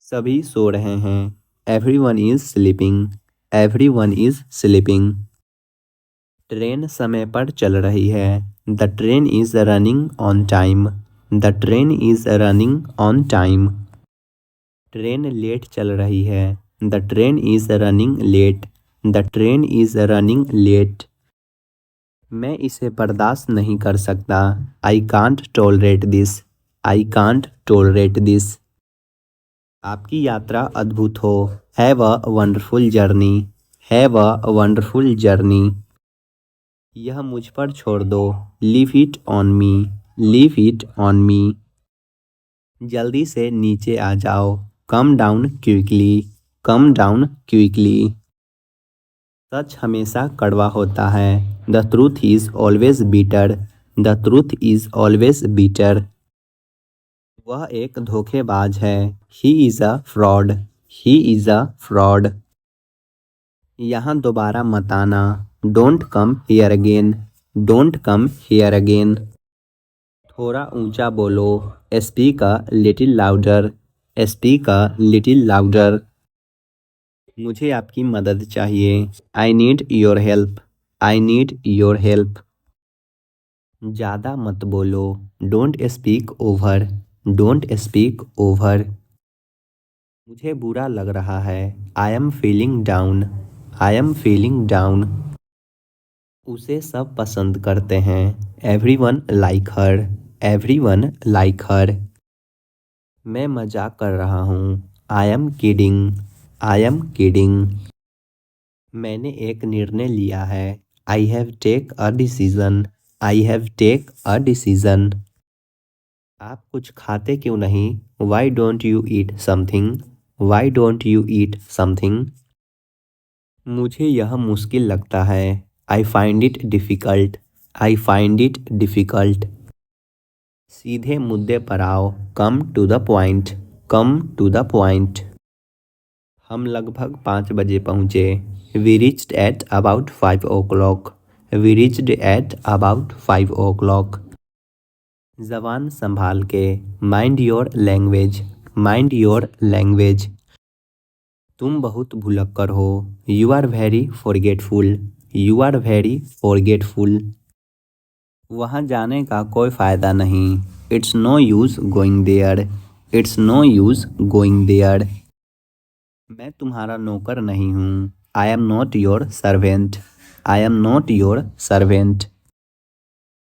सभी सो रहे हैं। Everyone is sleeping. Everyone is sleeping. Train समय पर चल रही है। The train is running on time. The train is running on time. Train late चल रही है। The train is running late. The train is running late. मैं इसे बर्दाश्त नहीं कर सकता। I can't tolerate this. I can't tolerate this. आपकी यात्रा अद्भुत हो। Have a wonderful journey. Have a wonderful journey. यह मुझ पर छोड़ दो। Leave it on me. Leave it on me. जल्दी से नीचे आ जाओ। Come down quickly. Come down quickly. सच हमेशा कड़वा होता है। The truth is always bitter. The truth is always bitter. वह एक धोखेबाज है। He is a fraud. He is a fraud. यहाँ दोबारा मत आना। Don't come here again. Don't come here again. थोड़ा ऊंचा बोलो। Speak a little louder. Speak a little louder. मुझे आपकी मदद चाहिए। I need your help. I need your help. ज़्यादा मत बोलो। Don't speak over. Don't speak over. मुझे बुरा लग रहा है। I am feeling down. I am feeling down. उसे सब पसंद करते हैं। Everyone like her. Everyone like her. मैं मजाक कर रहा हूँ। I am kidding. I am kidding. मैंने एक निर्णय लिया है। I have take a decision. I have take a decision. आप कुछ खाते क्यों नहीं? Why don't you eat something? Why don't you eat something? मुझे यह मुश्किल लगता है। I find it difficult. I find it difficult. सीधे मुद्दे पर आओ। Come to the point. Come to the point. हम लगभग 5 बजे पहुँचे। We reached at about 5 o'clock। We reached at about 5 o'clock। जबान संभाल के। Mind your language. Mind your language. तुम बहुत भुलक्कड़ हो। You are very forgetful. You are very forgetful. वहाँ जाने का कोई फ़ायदा नहीं। It's no use going there. It's no use going there. मैं तुम्हारा नौकर नहीं हूँ। I am not your servant. I am not your servant.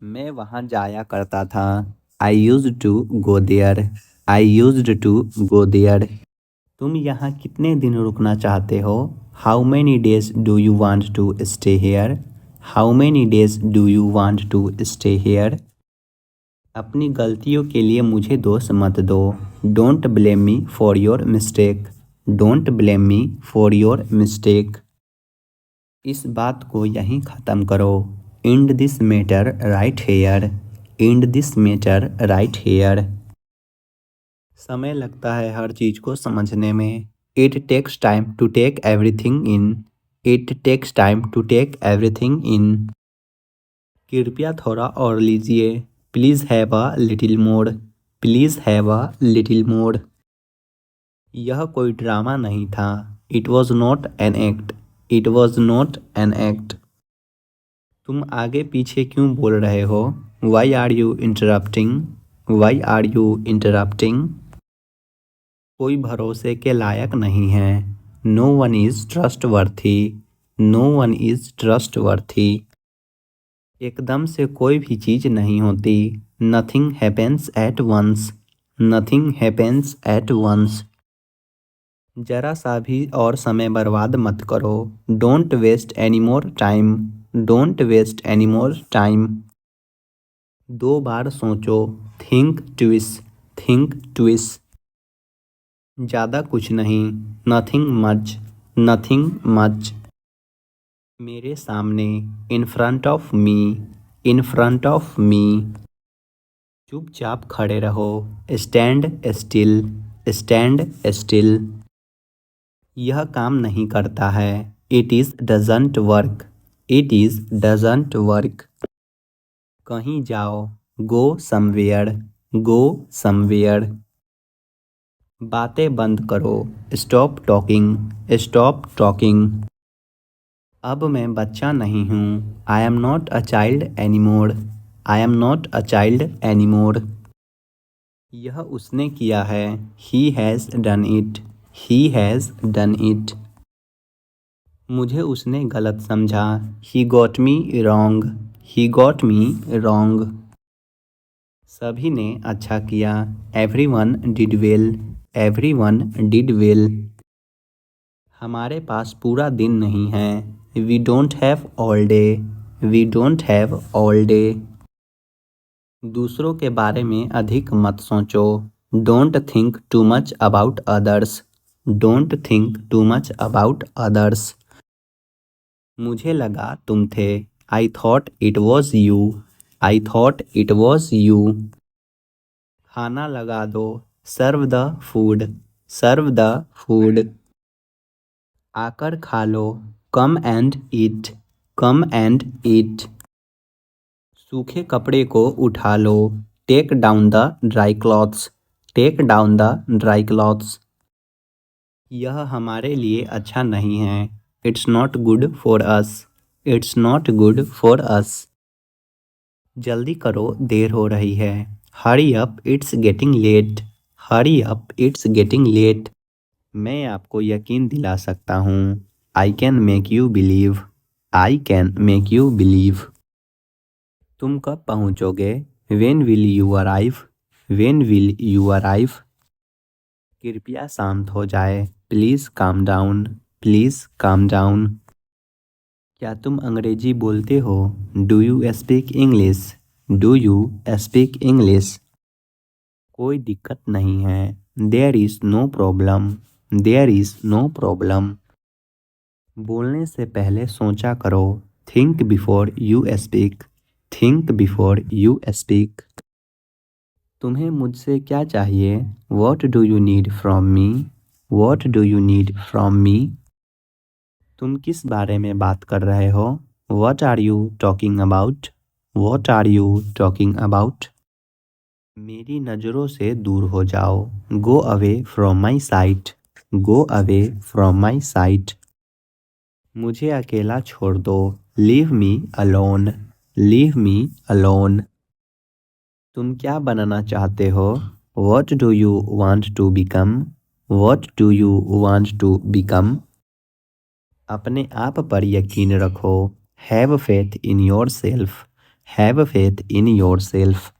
मैं वहाँ जाया करता था। I used to go there. I used to go there. तुम यहाँ कितने दिन रुकना चाहते हो? How many days do you want to stay here? How many days do you want to stay here? अपनी गलतियों के लिए मुझे दोष मत दो। Don't blame me for your mistake. Don't blame me for your mistake. इस बात को यहीं ख़त्म करो। End this matter right here. End this matter right here. समय लगता है हर चीज़ को समझने में। It takes time to take everything in. It takes time to take everything इन। कृपया थोड़ा और लीजिए। Please have a little more. Please have a little more. यह कोई ड्रामा नहीं था। It was not an act. It was not an act. तुम आगे पीछे क्यों बोल रहे हो? Why are you interrupting? Why are you interrupting? कोई भरोसे के लायक नहीं है। No one is trustworthy. No one is trustworthy. एकदम से कोई भी चीज़ नहीं होती। Nothing happens at once. Nothing happens at once. जरा सा भी और समय बर्बाद मत करो। Don't waste any more time. Don't waste any more time. 2 बार सोचो। Think twice. Think twice. ज़्यादा कुछ नहीं। Nothing much. Nothing much. मेरे सामने। In front of me. In front of me. चुपचाप खड़े रहो। Stand still. Stand still. यह काम नहीं करता है। It is doesn't work. It is doesn't work. कहीं जाओ। Go somewhere. Go somewhere. बातें बंद करो, स्टॉप टॉकिंग, स्टॉप टॉकिंग। अब मैं बच्चा नहीं हूँ, I am not a child anymore, I am not a child anymore. यह उसने किया है, he has done it, he has done it. मुझे उसने गलत समझा, he got me wrong, he got me wrong. सभी ने अच्छा किया, everyone did well, everyone did well. हमारे पास पूरा दिन नहीं है, we don't have all day, we don't have all day. दूसरों के बारे में अधिक मत सोचो, don't think too much about others, don't think too much about others. मुझे लगा तुम थे, I thought it was you, I thought it was you. खाना लगा दो, serve the food, serve the food. आकर खा लो, come and eat, come and eat. सूखे कपड़े को उठा लो, take down the dry clothes, take down the dry clothes. यह हमारे लिए अच्छा नहीं है, it's not good for us, it's not good for us. जल्दी करो, देर हो रही है, hurry up it's getting late, hurry up it's getting late. मैं आपको यकीन दिला सकता हूँ, I can make you believe, I can make you believe. तुम कब पहुँचोगे, when will you arrive, when will you arrive. कृपया शांत हो जाए, please calm down, please calm down. क्या तुम अंग्रेजी बोलते हो, do you speak English, do you speak English. कोई दिक्कत नहीं है, there is no problem, there is no problem. बोलने से पहले सोचा करो, think before you speak, think before you speak. तुम्हें मुझसे क्या चाहिए, what do you need from me, what do you need from me. तुम किस बारे में बात कर रहे हो, वॉट आर यू टॉकिंग अबाउट, वॉट आर यू टॉकिंग अबाउट। मेरी नज़रों से दूर हो जाओ, go away from my sight, go away from my sight. मुझे अकेला छोड़ दो, leave me alone, leave me alone. तुम क्या बनना चाहते हो, what do you want to become, what do you want to become. अपने आप पर यकीन रखो, have faith in yourself, have faith in yourself.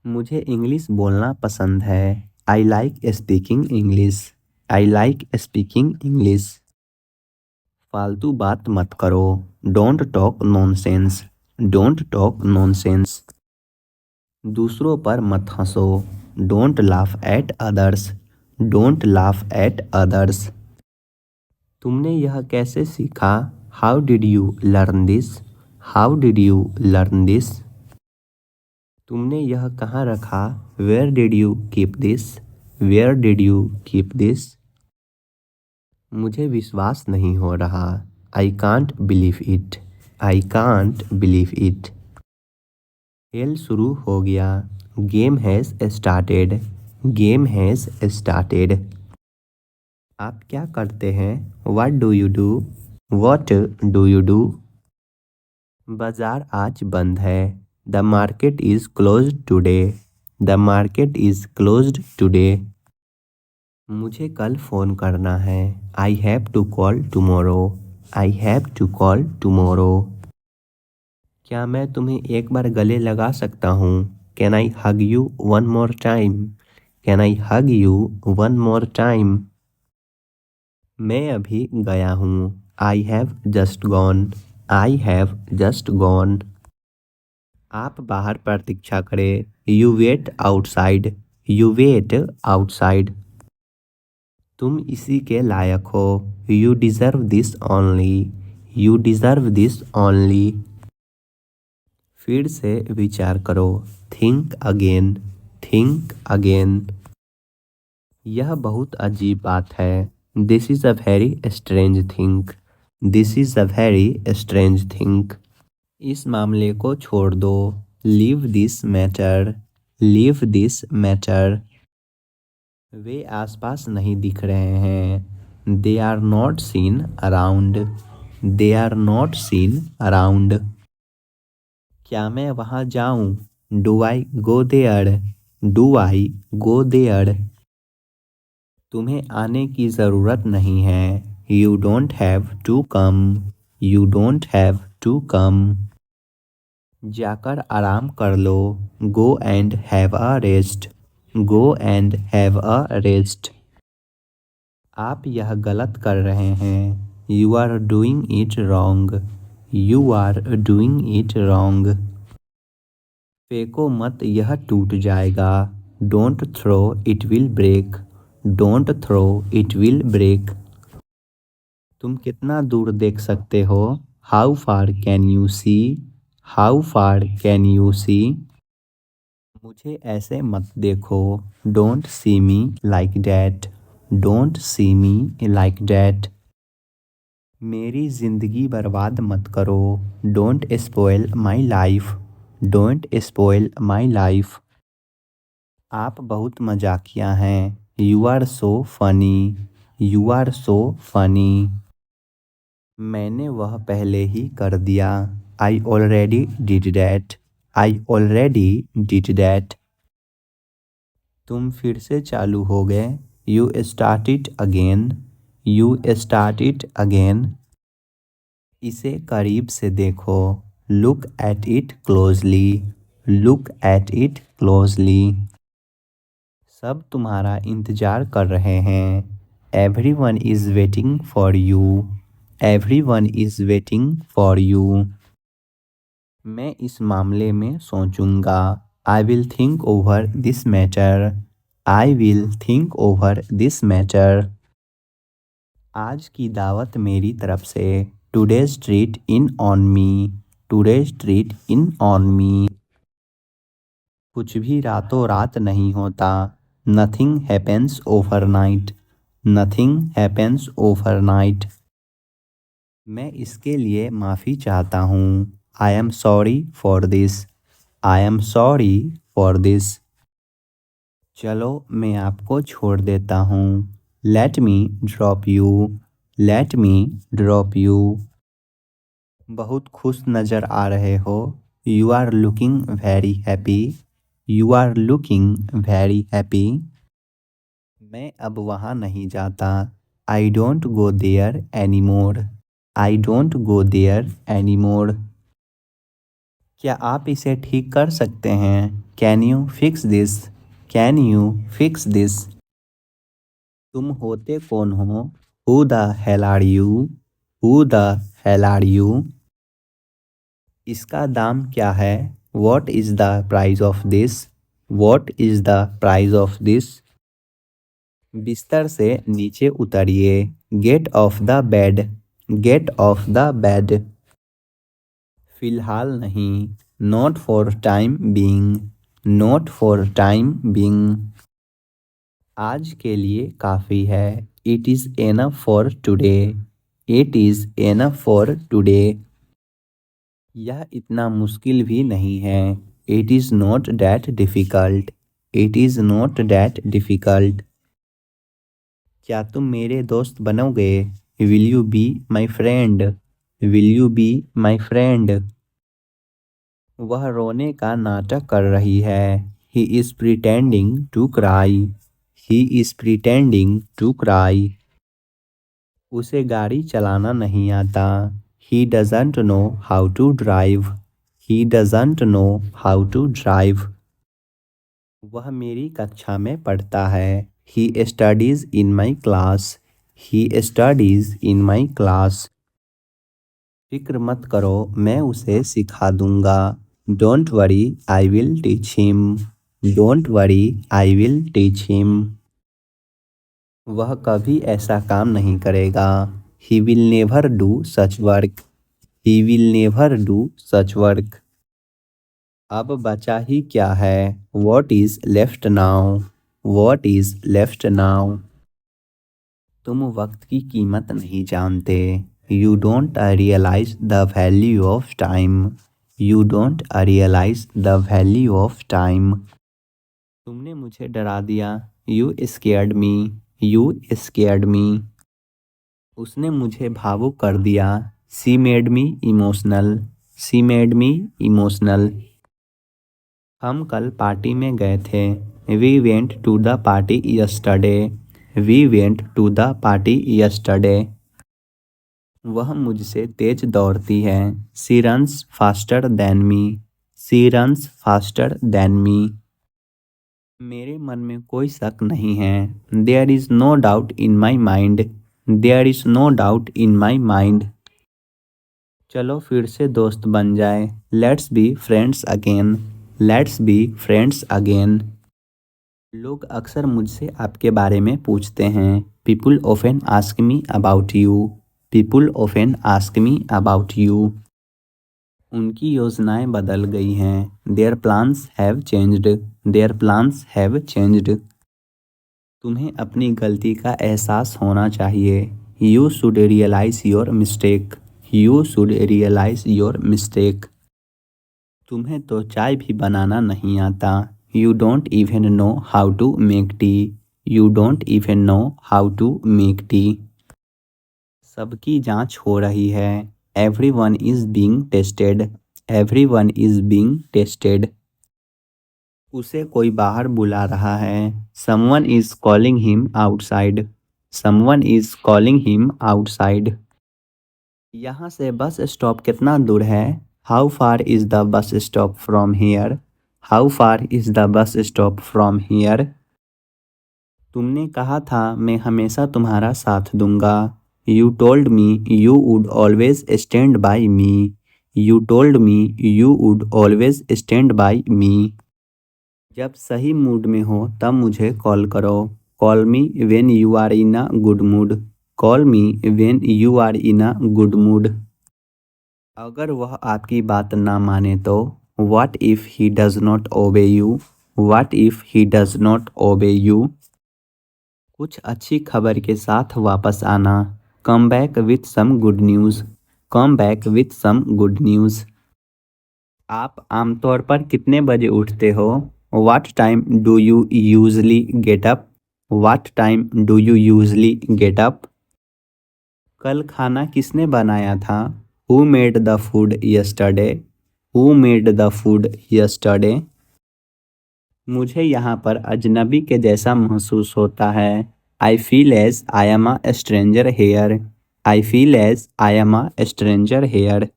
मुझे इंग्लिश बोलना पसंद है, आई लाइक स्पीकिंग इंग्लिश, आई लाइक स्पीकिंग इंग्लिश। फालतू बात मत करो, don't talk nonsense, don't talk nonsense. दूसरों पर मत हंसो, don't laugh at others, don't laugh at others. तुमने यह कैसे सीखा, how did you learn this, how did you learn this. तुमने यह कहाँ रखा, where did you keep this, where did you keep this. मुझे विश्वास नहीं हो रहा, I can't believe it, I can't believe it. खेल शुरू हो गया, game has started, game has started. आप क्या करते हैं, what do you do, what do you do. बाजार आज बंद है, the market is closed today, the market is closed today. मुझे कल फ़ोन करना है, I have to call tomorrow, I have to call tomorrow. क्या मैं तुम्हें एक बार गले लगा सकता हूँ, can I hug you one more time, can I hug you one more time. मैं अभी गया हूँ, I have just gone, I have just gone. आप बाहर प्रतीक्षा करें, you wait outside, you wait outside. तुम इसी के लायक हो, you deserve this only, you deserve this only. फिर से विचार करो, थिंक अगेन, थिंक अगेन। यह बहुत अजीब बात है, this is a very strange thing, this is a very strange thing. इस मामले को छोड़ दो, leave this matter, leave this matter. वे आसपास नहीं दिख रहे हैं। They are not seen around. They are not seen around. क्या मैं वहाँ जाऊँ? Do I go there? Do I go there? तुम्हें आने की ज़रूरत नहीं है। You don't have to come. You don't have to कम। जाकर आराम कर लो। Go and have a rest. Go and have a rest. आप यह गलत कर रहे हैं। You are doing it wrong. You are doing it wrong. फेंको मत, यह टूट जाएगा। Don't throw, it will break. Don't throw, it will break. तुम कितना दूर देख सकते हो? How far can you see? How far can you see? मुझे ऐसे मत देखो। Don't see me like that. Don't see me like that. मेरी ज़िंदगी बर्बाद मत करो। Don't spoil my life. Don't spoil my life. आप बहुत मजाकिया हैं। You are so funny. You are so funny. मैंने वह पहले ही कर दिया। I already did that. I already did that. तुम फिर से चालू हो गए। You start it again. You start it again. इसे करीब से देखो। Look at it closely. Look at it closely. सब तुम्हारा इंतजार कर रहे हैं। Everyone is waiting for you. Everyone is waiting for you. मैं इस मामले में सोचूंगा। I will think over this matter. I will think over this matter. आज की दावत मेरी तरफ से। Today's treat in on me. Today's treat in on me. कुछ भी रातों रात नहीं होता। Nothing happens overnight. Nothing happens overnight. मैं इसके लिए माफ़ी चाहता हूँ। I am sorry for this. I am sorry for this. चलो मैं आपको छोड़ देता हूँ। Let me drop you. Let me drop you. बहुत खुश नज़र आ रहे हो। You are looking very happy. You are looking very happy. मैं अब वहाँ नहीं जाता। I don't go there any more. I don't go there any more. क्या आप इसे ठीक कर सकते हैं? Can you fix this? Can you fix this? तुम होते कौन हो? Who the hell are you? Who the hell are you? इसका दाम क्या है? What is the price of this? What is the price of this? बिस्तर से नीचे उतरिए। Get off the bed. Get off the bed. फिलहाल नहीं। Not for time being. Not for time being. आज के लिए काफ़ी है। It is enough for today. It is enough for today. यह इतना मुश्किल भी नहीं है। It is not that difficult. It is not that difficult. क्या तुम मेरे दोस्त बनोगे? Will you be my friend? Will you be my friend? वह रोने का नाटक कर रही है। He is pretending to cry. He is pretending to cry. उसे गाड़ी चलाना नहीं आता। He doesn't know how to drive. He doesn't know how to drive. वह मेरी कक्षा में पढ़ता है। He studies in my class. He studies in my class. फिक्र मत करो, मैं उसे सिखा दूंगा। Don't worry, I will teach him. Don't worry, I will teach him. वह कभी ऐसा काम नहीं करेगा। He will never do such work. He will never do such work. अब बचा ही क्या है? What is left now? What is left now? तुम वक्त की कीमत नहीं जानते। You don't realise the value of time. You don't realise the value of time. तुमने मुझे डरा दिया। You scared me, you scared me. उसने मुझे भावुक कर दिया। She made me emotional, she made me emotional. हम कल पार्टी में गए थे। We went to the party yesterday, we went to the party yesterday. वह मुझसे तेज दौड़ती है। She runs faster than me, she runs faster than me. मेरे मन में कोई शक नहीं है। There is no doubt in my mind, there is no doubt in my mind. चलो फिर से दोस्त बन जाए। Let's be friends again, let's be friends again. लोग अक्सर मुझसे आपके बारे में पूछते हैं। People often ask me about you, people often ask me about you. उनकी योजनाएं बदल गई हैं। Their plans have changed, their plans have changed. तुम्हें अपनी गलती का एहसास होना चाहिए। You should realise your mistake, you should realise your mistake. तुम्हें तो चाय भी बनाना नहीं आता। You don't even know how to make tea, you don't even know how to make tea. सबकी जांच हो रही है। Everyone is being tested, everyone is being tested. उसे कोई बाहर बुला रहा है। Someone is calling him outside, someone is calling him outside. यहाँ से बस स्टॉप कितना दूर है? How far is the bus stop from here, how far is the bus stop from here. तुमने कहा था मैं हमेशा तुम्हारा साथ दूंगा। You told me you would always stand by me, you told me you would always stand by me. जब सही मूड में हो तब मुझे कॉल करो। Call me when you are in a good mood, call me when you are in a good mood. अगर वह आपकी बात ना माने तो? What if he does not obey you, what if he does not obey you. कुछ अच्छी खबर के साथ वापस आना। Come back with some good news, come back with some good news. आप आमतौर पर कितने बजे उठते हो? What time do you usually get up, what time do you usually get up. कल खाना किसने बनाया था? Who made the food yesterday, who made the food yesterday. मुझे यहाँ पर अजनबी के जैसा महसूस होता है। I feel as I am a stranger here, I feel as I am a stranger here.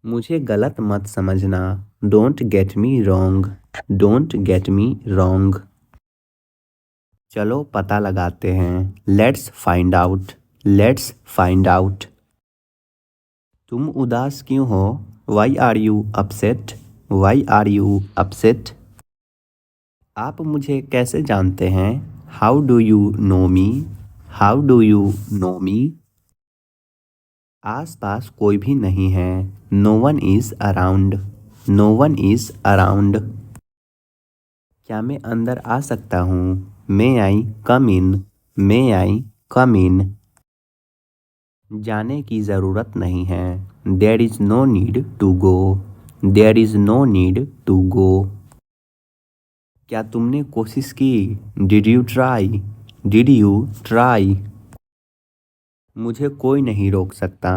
मुझे गलत मत समझना। Don't get me wrong, don't get me wrong. चलो पता लगाते हैं। Let's find out, let's find out. तुम उदास क्यों हो? Why are you upset, why are you upset. आप मुझे कैसे जानते हैं? How do you know me, how do you know me. आस पास कोई भी नहीं है। No one is around, no one is around. क्या मैं अंदर आ सकता हूँ? मे आई कम इन, मे आई कम इन। जाने की ज़रूरत नहीं है। There is no need to go, there is no need to go. क्या तुमने कोशिश की? Did you try, did you try. मुझे कोई नहीं रोक सकता।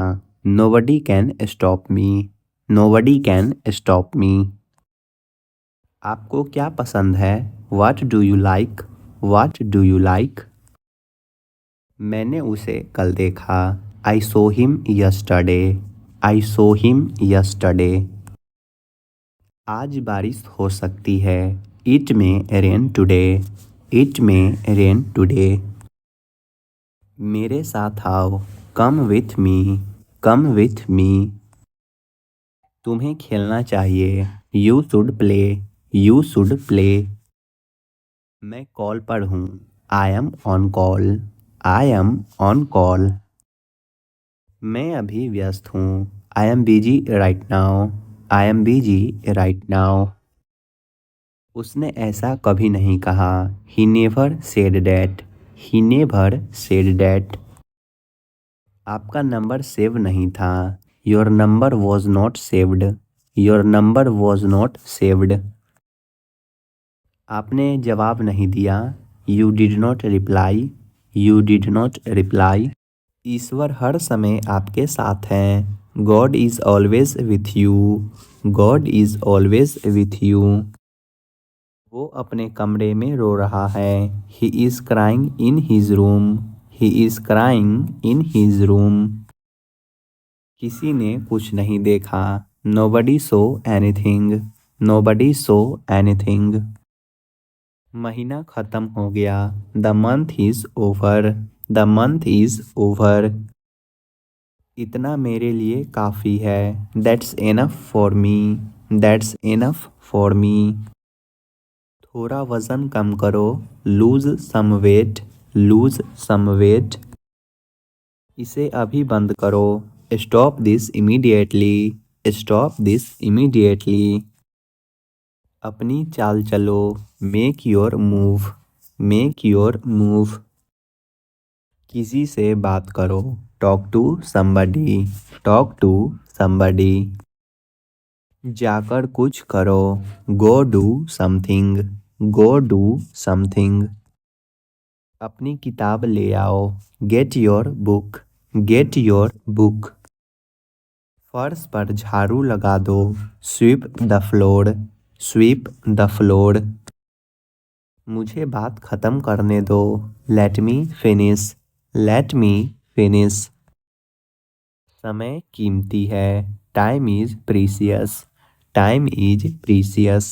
Nobody can stop me, nobody can stop me. आपको क्या पसंद है? What do you like, what do you like. मैंने उसे कल देखा। I saw him yesterday, I saw him yesterday. आज बारिश हो सकती है। इट में रेन टुडे, इट में रेन टुडे। मेरे साथ आओ। Come with me, come with me. तुम्हें खेलना चाहिए। You should play, you should play. मैं कॉल पर हूँ। I M on call, I am on call. मैं अभी व्यस्त हूँ। I am busy right now, I am busy right now. उसने ऐसा कभी नहीं कहा। He never said that, he never said that. आपका नंबर सेव नहीं था। Your number was not saved, your number was not saved. आपने जवाब नहीं दिया। You did not reply. You did not reply. ईश्वर हर समय आपके साथ हैं. God is always with you. God is always with you. वो अपने कमरे में रो रहा है. He is crying in his room. He is crying in his room. किसी ने कुछ नहीं देखा. Nobody saw anything. Nobody saw anything. महीना खत्म हो गया. The month is over. The month is over. इतना मेरे लिए काफ़ी है. That's enough for me. That's enough for me. थोड़ा वज़न कम करो. Lose some weight. Lose some weight. इसे अभी बंद करो. Stop this immediately. Stop this immediately. अपनी चाल चलो. Make your move. Make your move. किसी से बात करो. Talk to somebody. Talk to somebody. जाकर कुछ करो. Go do something. Go do something. अपनी किताब ले आओ. Get your book. Get your book. फर्श पर झाड़ू लगा दो. Sweep the floor. Sweep the floor. मुझे बात ख़त्म करने दो. Let me finish. Let me finish. समय कीमती है. Time is precious. Time is precious.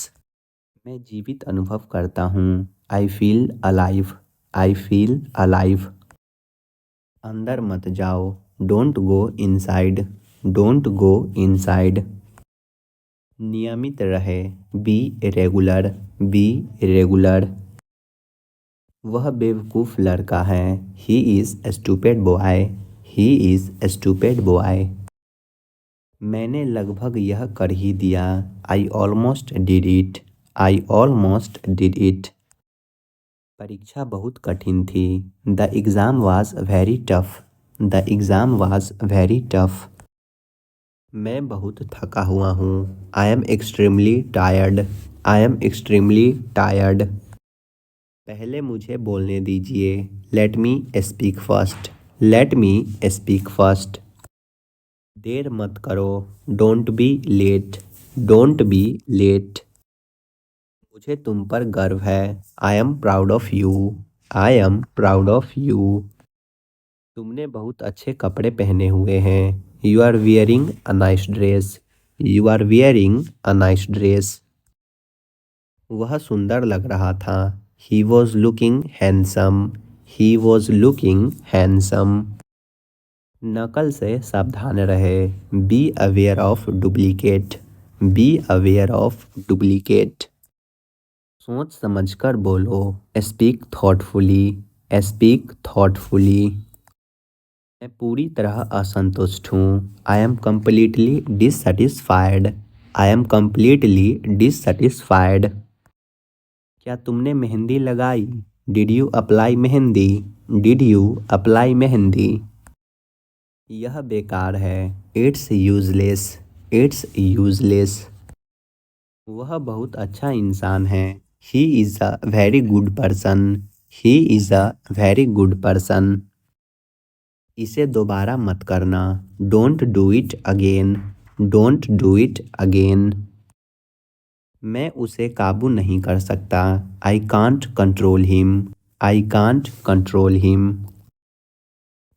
मैं जीवित अनुभव करता हूँ. I feel alive. I feel alive. अंदर मत जाओ. Don't go inside. Don't go inside. नियमित रहे. Be regular. Be regular. वह बेवकूफ़ लड़का है. He is a stupid boy. He is a stupid boy. मैंने लगभग यह कर ही दिया. I almost did it. I almost did it. परीक्षा बहुत कठिन थी. The exam was very tough. The exam was very tough. मैं बहुत थका हुआ हूँ. I am extremely tired. I am extremely tired. पहले मुझे बोलने दीजिए. Let me speak first. Let me speak first. देर मत करो. Don't be late. Don't be late. मुझे तुम पर गर्व है. I am proud of you. I am proud of you. तुमने बहुत अच्छे कपड़े पहने हुए हैं. You are wearing a nice dress. You are wearing a nice dress. वह सुंदर लग रहा था. He was looking handsome. He was looking handsome. नकल से सावधान रहे. Be aware of duplicate. Be aware of duplicate. सोच समझकर बोलो. Speak thoughtfully. Speak thoughtfully. मैं पूरी तरह असंतुष्ट हूँ. I am completely dissatisfied. I am completely dissatisfied. क्या तुमने मेहंदी लगाई? Did you apply mehndi? Did you apply mehndi? यह बेकार है. It's useless. It's useless. वह बहुत अच्छा इंसान है. He is a very good person. He is a very good person. इसे दोबारा मत करना. Don't do it again. Don't do it again. मैं उसे काबू नहीं कर सकता. I can't control him. I can't control him.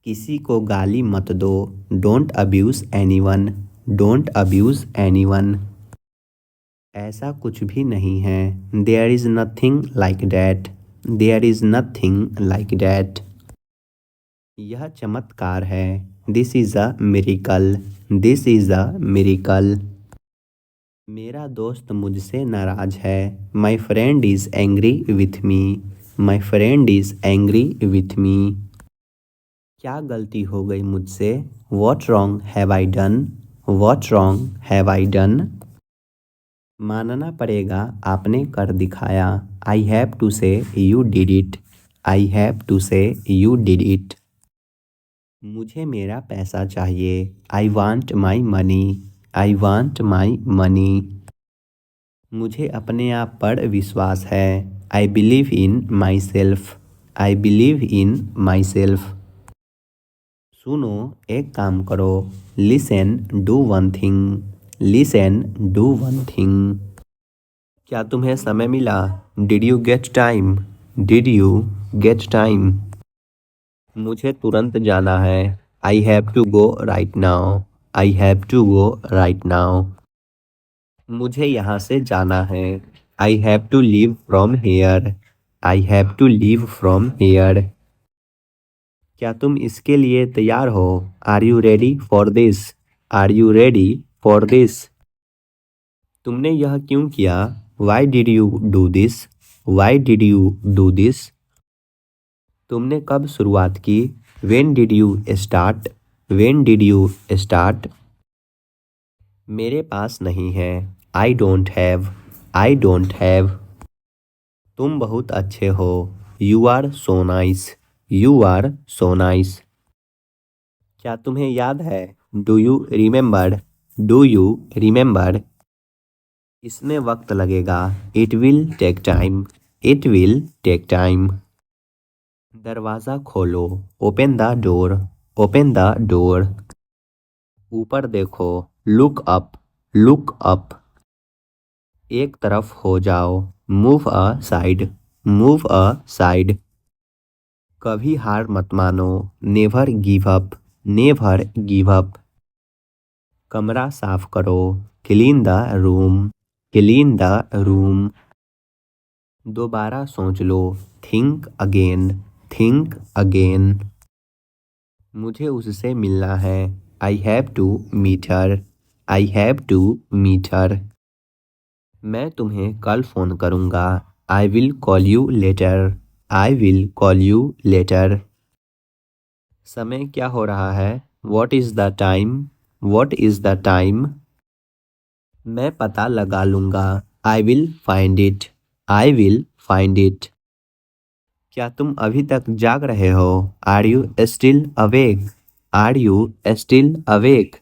किसी को गाली मत दो. Don't abuse anyone. Don't abuse anyone. ऐसा कुछ भी नहीं है. There is nothing like that. There is nothing like that. यह चमत्कार है. This is a miracle. This is a miracle. मेरा दोस्त मुझसे नाराज है. My friend is angry with me. My friend is angry with me. क्या गलती हो गई मुझसे? What wrong have I done? What wrong have I done? मानना पड़ेगा आपने कर दिखाया. I have to say you did it. I have to say you did it. मुझे मेरा पैसा चाहिए. I want my money. I want my money. मुझे अपने आप पर विश्वास है. I believe in myself. I believe in myself. सुनो, एक काम करो। Listen, do one thing. Listen, do one thing. क्या तुम्हें समय मिला? Did you get time? Did you get time? मुझे तुरंत जाना है। I have to go right now. I have to go right now. मुझे यहाँ से जाना है। I have to leave from here. I have to leave from hair. क्या तुम इसके लिए तैयार हो? Are you ready for this? Are you ready for this? तुमने यह क्यों किया? Why did you do this? Why did you do this? तुमने कब शुरुआत की? When did you start? When did you start? मेरे पास नहीं है। I don't have. I don't have. तुम बहुत अच्छे हो। You are so nice. You are so nice. क्या तुम्हें याद है? Do you remember? Do you remember? इसमें वक्त लगेगा। It will take time. It will take time. दरवाज़ा खोलो। Open the door. Open the door. ऊपर देखो। Look up. Look up. एक तरफ हो जाओ। Move aside. Move aside. कभी हार मत मानो। Never give up. Never give up. कमरा साफ करो। Clean the room. Clean the room. दोबारा सोच लो। Think again. Think again. मुझे उससे मिलना है। I have to meet her. I have to meet her. मैं तुम्हें कल फ़ोन करूँगा। I will call you later. I will call you later. समय क्या हो रहा है? What is the time? What is the time? मैं पता लगा लूँगा। I will find it. I will find it. क्या तुम अभी तक जाग रहे हो? Are you still awake? Are you still awake?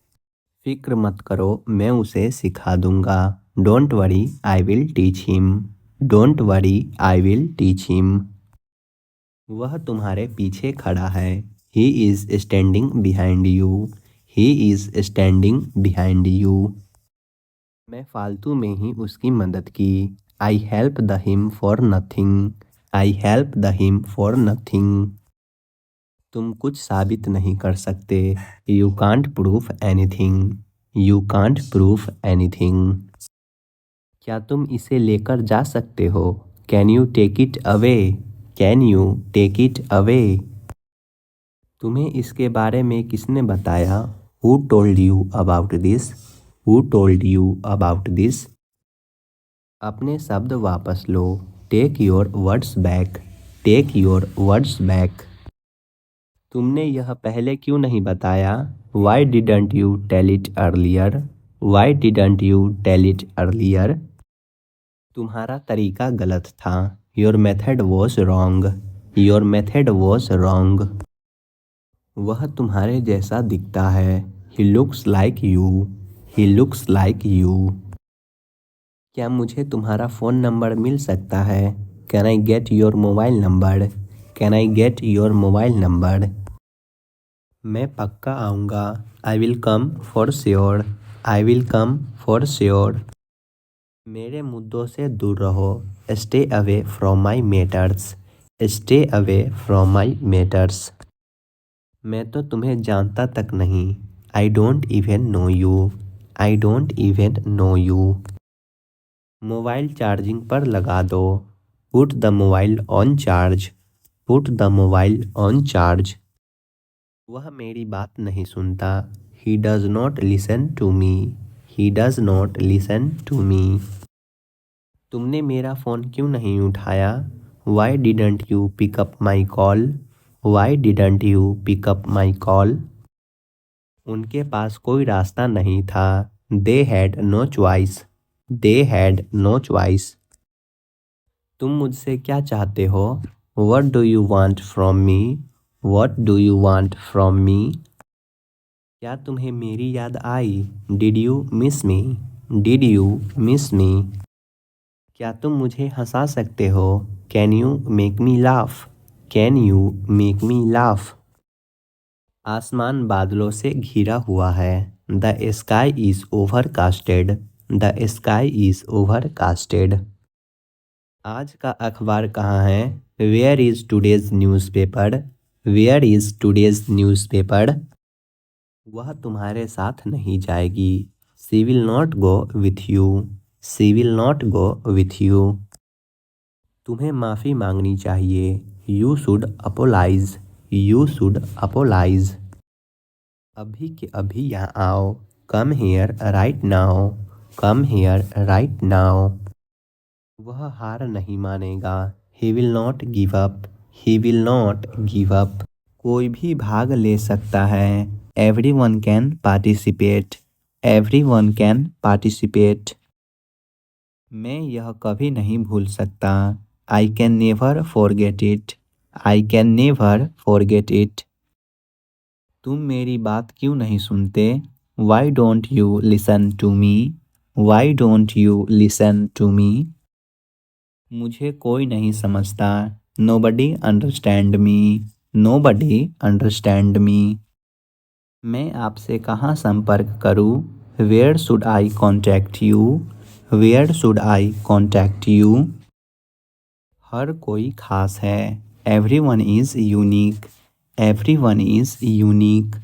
फिक्र मत करो, मैं उसे सिखा दूंगा। Don't worry, I will teach him. Don't worry, I will teach him. वह तुम्हारे पीछे खड़ा है। He is standing behind you. He is standing behind you. मैं फालतू में ही उसकी मदद की। I help the him for nothing. I help the him for nothing. तुम कुछ साबित नहीं कर सकते। You can't proof anything. You can't proof anything. क्या तुम इसे लेकर जा सकते हो? Can you take it away? Can you take it away? तुम्हें इसके बारे में किसने बताया? Who told you about this? Who told you about this? अपने शब्द वापस लो। Take your words back. Take your words back. तुमने यह पहले क्यों नहीं बताया? Why didn't you tell it earlier? Why didn't you tell it earlier? तुम्हारा तरीका गलत था। Your method was wrong. Your method was wrong. वह तुम्हारे जैसा दिखता है। He looks like you. He looks like you. क्या मुझे तुम्हारा फ़ोन नंबर मिल सकता है? Can I get your mobile number? Can I get your mobile number? मैं पक्का आऊँगा। I will come for sure. I will come for sure. मेरे मुद्दों से दूर रहो। Stay away from my matters. Stay away from my matters. मैं तो तुम्हें जानता तक नहीं। I don't even know you. I don't even know you. Mobile charging पर लगा दो। Put the mobile on charge. Put the mobile on charge. वह मेरी बात नहीं सुनता। He does not listen to me. He does not listen to me. तुमने मेरा फ़ोन क्यों नहीं उठाया? Why didn't you pick up my call? Why didn't you pick up my call? उनके पास कोई रास्ता नहीं था। They had no choice. They had no choice. तुम मुझसे क्या चाहते हो? What do you want from me? What do you want from me? क्या तुम्हें मेरी याद आई? Did you miss me? Did you miss me? क्या तुम मुझे हंसा सकते हो? Can you make me laugh? Can you make me laugh? आसमान बादलों से घिरा हुआ है। The sky is overcasted. The sky is overcasted. आज का अखबार कहाँ है? Where is today's newspaper? Where is today's newspaper? वह तुम्हारे साथ नहीं जाएगी। She will not go with you. She will not go with you. तुम्हें माफ़ी मांगनी चाहिए। You should apologise. You should apologise. अभी के अभी यहाँ आओ। Come here right now. Come here right now. वह हार नहीं मानेगा। He will not give up. He will not give up. कोई भी भाग ले सकता है। Everyone can participate. Everyone can participate. मैं यह कभी नहीं भूल सकता। I can never forget it. I can never forget it. तुम मेरी बात क्यों नहीं सुनते? Why don't you listen to me? Why don't you listen to me? मुझे कोई नहीं समझता। Nobody understand me. Nobody understand me. मैं आपसे कहाँ संपर्क करूँ? Where should I contact you? Where should I contact you? हर कोई खास है। Everyone is unique. Everyone is unique.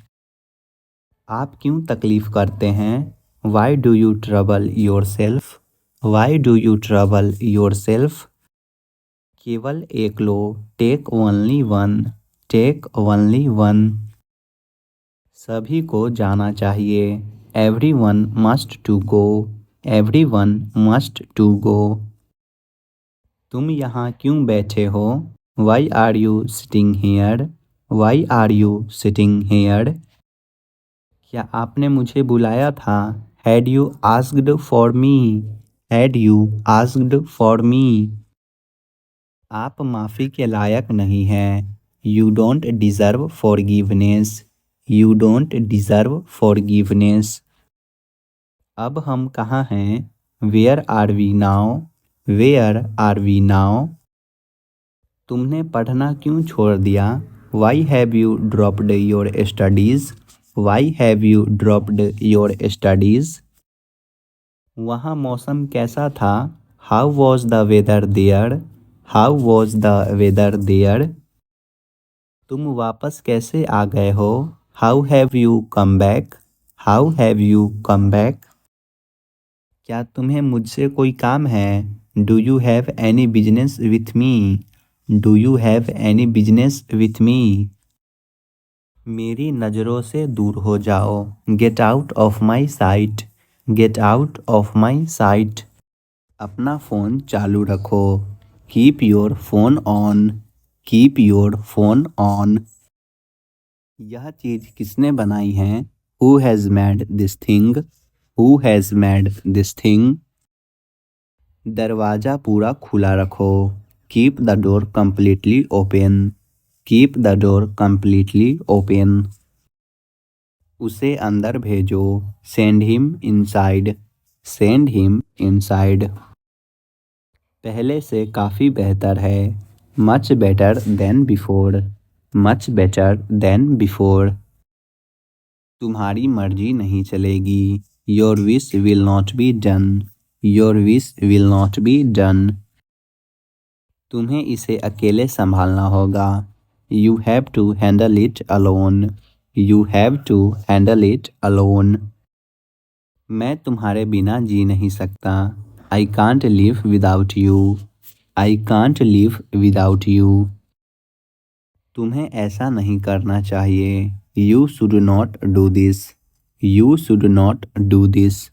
आप क्यों तकलीफ़ करते हैं? Why do you trouble yourself? Why do you trouble yourself? केवल एक लो। Take only one. Take only one. सभी को जाना चाहिए। Everyone must to go. Everyone must to go. तुम यहाँ क्यों बैठे हो? Why are you sitting here? Why are you sitting here? क्या आपने मुझे बुलाया था? Had you asked for me? Had you asked for me? आप माफ़ी के लायक नहीं हैं। You don't deserve forgiveness. You don't deserve forgiveness. अब हम कहाँ हैं? Where are we now? Where are we now? तुमने पढ़ना क्यों छोड़ दिया? Why have you dropped your studies? Why have you dropped your studies? वहाँ मौसम कैसा था? How was the weather there? How was the weather there? तुम वापस कैसे आ गए हो? How have you come back? How have you come back? क्या तुम्हें मुझसे कोई काम है? Do you have any business with me? Do you have any business with me? मेरी नज़रों से दूर हो जाओ। Get out of my site. Get out of my site. अपना फ़ोन चालू रखो। Keep your phone on. Keep your phone on. यह चीज़ किसने बनाई है? Who has made this thing? Who has made this thing? दरवाज़ा पूरा खुला रखो। Keep the door completely open. Keep the door completely open. उसे अंदर भेजो। Send him inside. Send him inside. पहले से काफ़ी बेहतर है। Much better than before. Much better than before. तुम्हारी मर्जी नहीं चलेगी। Your wish will not be done. Your wish will not be done. तुम्हें इसे अकेले संभालना होगा। You have to handle it alone. You have to handle it alone. मैं तुम्हारे बिना जी नहीं सकता। I can't live without you. I can't live without you. तुम्हें ऐसा नहीं करना चाहिए। You should not do this. You should not do this.